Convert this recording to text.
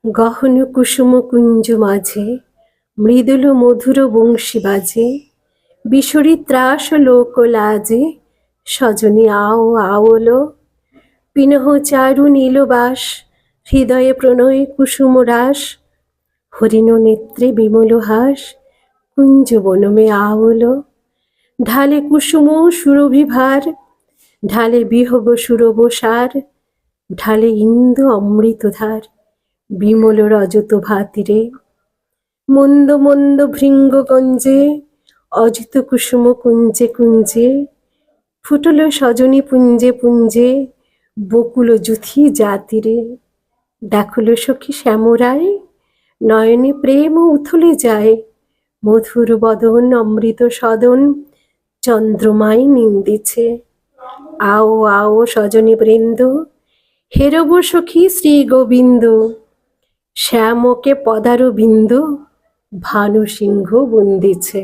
গহন কুসুম কুঞ্জ মাঝে মৃদুল মধুর বংশী বাজে, বিশরী ত্রাস লোক লাজে, সজনী আও আওলো। পিনহ চারু নীলবাস, হৃদয়ে প্রণয় কুসুম রাস, হরিণ নেত্রে বিমল হাস, কুঞ্জ বনমে আওলো। ঢালে কুসুম সুরভিভার, ঢালে বিহগ সুরভ সার, ঢালে ইন্দ অমৃতধার, বিমল রজত ভাতিরে। মন্দ মন্দ ভৃঙ্গ গঞ্জে, অজিত কুসুম কুঞ্জে কুঞ্জে, ফুটল সজনী পুঞ্জে পুঞ্জে, বকুল জুথি জাতিরে। ডাকুল সখী শ্যামরায়, নয়নে প্রেম উথলে যায়, মধুর বদন অমৃত সদন, চন্দ্রমাই নিন্দিছে। আও আও সজনী বৃন্দ, হেরব সখী শ্রী গোবিন্দ, শ্যামকে পদার বিন্দু, ভানু সিংহ বন্দিছে।